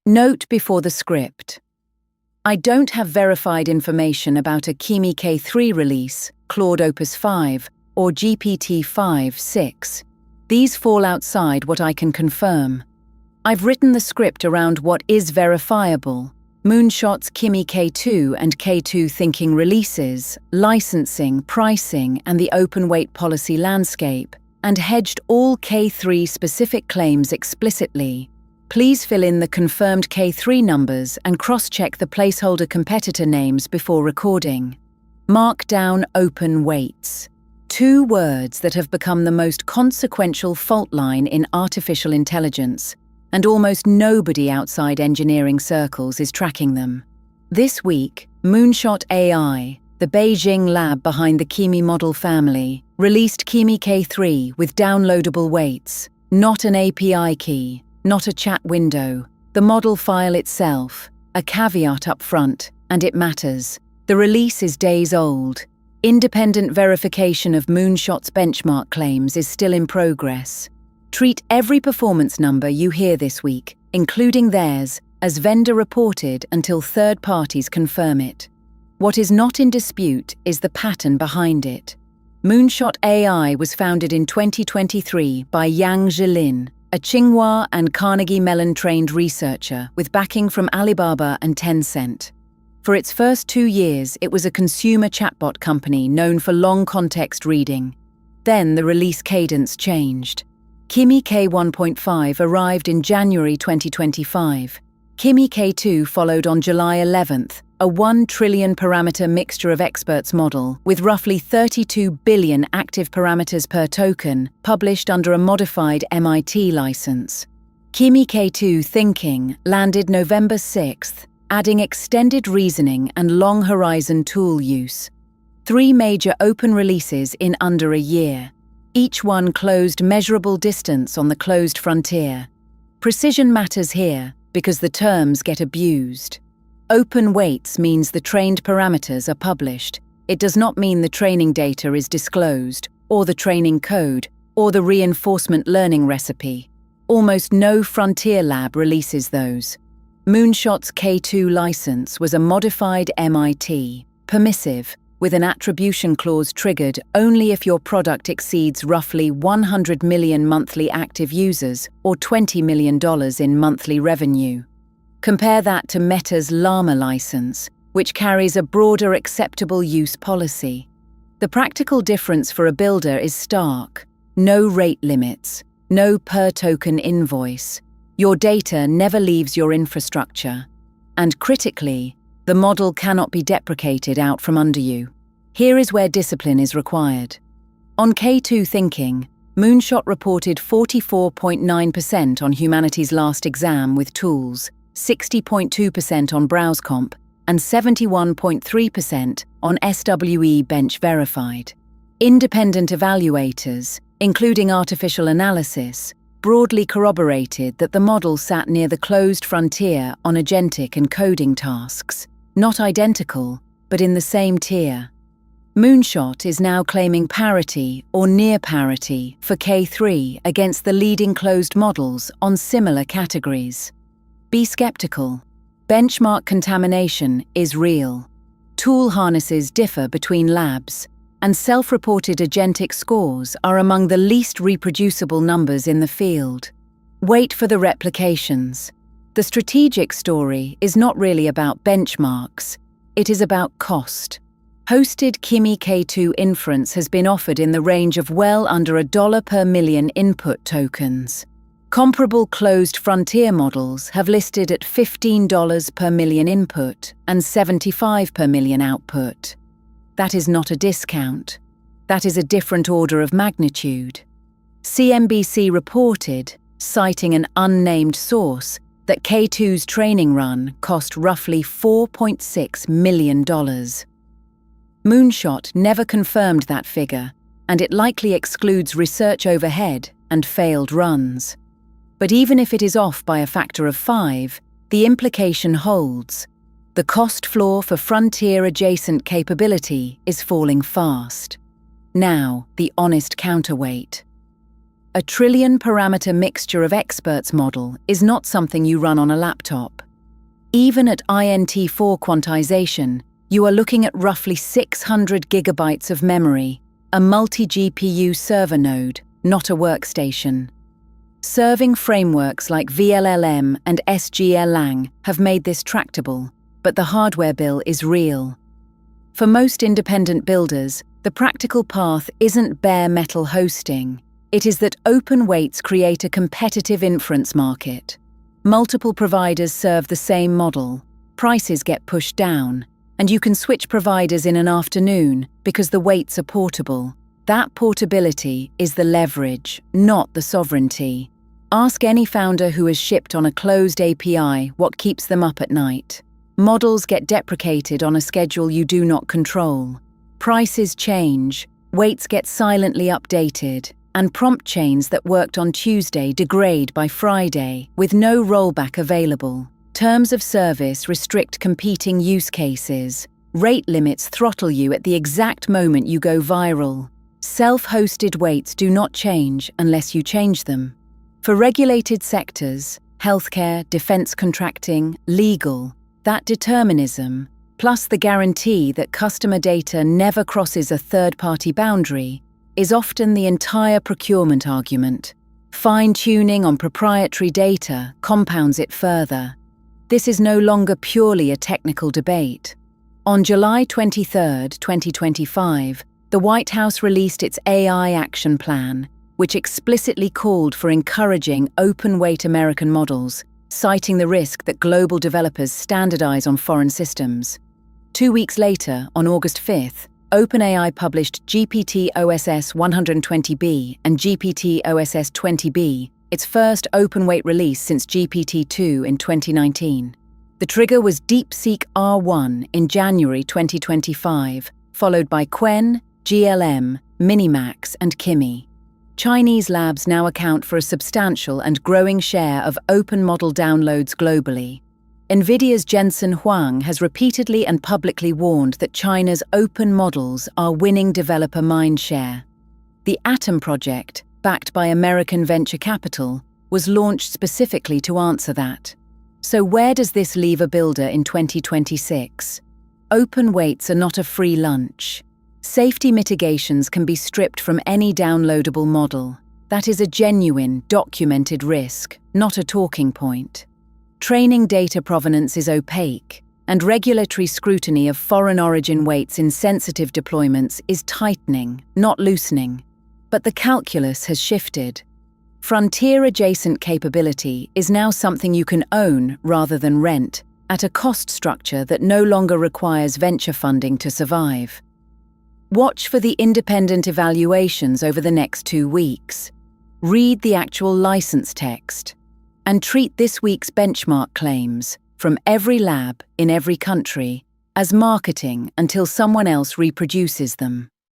Note before the script. I don't have verified information about a Kimi K3 release, Claude Opus 5, or GPT-5-6. These fall outside what I can confirm. I've written the script around what is verifiable: Moonshot's Kimi K2 and K2 thinking releases, licensing, pricing, and the open weight policy landscape, and hedged all K3 specific claims explicitly. Please fill in the confirmed K3 numbers and cross-check the placeholder competitor names before recording. Mark down open weights. Two words that have become the most consequential fault line in artificial intelligence, and almost nobody outside engineering circles is tracking them. This week, Moonshot AI, the Beijing lab behind the Kimi model family, released Kimi K3 with downloadable weights, not an API key, not a chat window, the model file itself, a caveat up front, and it matters. The release is days old. Independent verification of Moonshot's benchmark claims is still in progress. Treat every performance number you hear this week, including theirs, as vendor reported until third parties confirm it. What is not in dispute is the pattern behind it. Moonshot AI was founded in 2023 by Yang Zhilin, a Tsinghua and Carnegie Mellon-trained researcher with backing from Alibaba and Tencent. For its first 2 years, it was a consumer chatbot company known for long context reading. Then the release cadence changed. Kimi K1.5 arrived in January 2025. Kimi K2 followed on July 11th, a 1 trillion parameter mixture of experts model with roughly 32 billion active parameters per token, published under a modified MIT license. Kimi K2 Thinking landed November 6th, adding extended reasoning and long horizon tool use. 3 major open releases in under a year. Each one closed measurable distance on the closed frontier. Precision matters here because the terms get abused. Open weights means the trained parameters are published. It does not mean the training data is disclosed, or the training code, or the reinforcement learning recipe. Almost no frontier lab releases those. Moonshot's K2 license was a modified MIT, permissive, with an attribution clause triggered only if your product exceeds roughly 100 million monthly active users or $20 million in monthly revenue. Compare that to Meta's Llama license, which carries a broader acceptable use policy. The practical difference for a builder is stark. No rate limits, no per-token invoice. Your data never leaves your infrastructure. And critically, the model cannot be deprecated out from under you. Here is where discipline is required. On K2 Thinking, Moonshot reported 44.9% on humanity's last exam with tools, 60.2% on BrowseComp, and 71.3% on SWE Bench Verified. Independent evaluators, including artificial analysis, broadly corroborated that the model sat near the closed frontier on agentic and coding tasks, not identical, but in the same tier. Moonshot is now claiming parity or near parity for K3 against the leading closed models on similar categories. Be skeptical. Benchmark contamination is real. Tool harnesses differ between labs, and self-reported agentic scores are among the least reproducible numbers in the field. Wait for the replications. The strategic story is not really about benchmarks, it is about cost. Hosted Kimi K2 inference has been offered in the range of well under $1 per million input tokens. Comparable closed frontier models have listed at $15 per million input and $75 per million output. That is not a discount. That is a different order of magnitude. CNBC reported, citing an unnamed source, that K2's training run cost roughly $4.6 million. Moonshot never confirmed that figure, and it likely excludes research overhead and failed runs. But even if it is off by a factor of 5, the implication holds. The cost floor for frontier-adjacent capability is falling fast. Now, the honest counterweight. A trillion-parameter mixture of experts model is not something you run on a laptop. Even at INT4 quantization, you are looking at roughly 600 gigabytes of memory, a multi-GPU server node, not a workstation. Serving frameworks like vLLM and SGLang have made this tractable, but the hardware bill is real. For most independent builders, the practical path isn't bare metal hosting. It is that open weights create a competitive inference market. Multiple providers serve the same model, prices get pushed down, and you can switch providers in an afternoon because the weights are portable. That portability is the leverage, not the sovereignty. Ask any founder who has shipped on a closed API what keeps them up at night. Models get deprecated on a schedule you do not control. Prices change, weights get silently updated, and prompt chains that worked on Tuesday degrade by Friday, with no rollback available. Terms of service restrict competing use cases. Rate limits throttle you at the exact moment you go viral. Self-hosted weights do not change unless you change them. For regulated sectors, healthcare, defense contracting, legal, that determinism, plus the guarantee that customer data never crosses a third-party boundary, is often the entire procurement argument. Fine-tuning on proprietary data compounds it further. This is no longer purely a technical debate. On July 23, 2025, the White House released its AI Action Plan, which explicitly called for encouraging open-weight American models, citing the risk that global developers standardize on foreign systems. 2 weeks later, on August 5th, OpenAI published GPT-OSS 120B and GPT-OSS 20B, its first open-weight release since GPT-2 in 2019. The trigger was DeepSeek R1 in January 2025, followed by Qwen, GLM, Minimax, and Kimi. Chinese labs now account for a substantial and growing share of open model downloads globally. NVIDIA's Jensen Huang has repeatedly and publicly warned that China's open models are winning developer mindshare. The Atom project, backed by American venture capital, was launched specifically to answer that. So where does this leave a builder in 2026? Open weights are not a free lunch. Safety mitigations can be stripped from any downloadable model. That is a genuine, documented risk, not a talking point. Training data provenance is opaque, and regulatory scrutiny of foreign origin weights in sensitive deployments is tightening, not loosening. But the calculus has shifted. Frontier-adjacent capability is now something you can own rather than rent, at a cost structure that no longer requires venture funding to survive. Watch for the independent evaluations over the next 2 weeks. Read the actual license text. And treat this week's benchmark claims, from every lab in every country, as marketing until someone else reproduces them.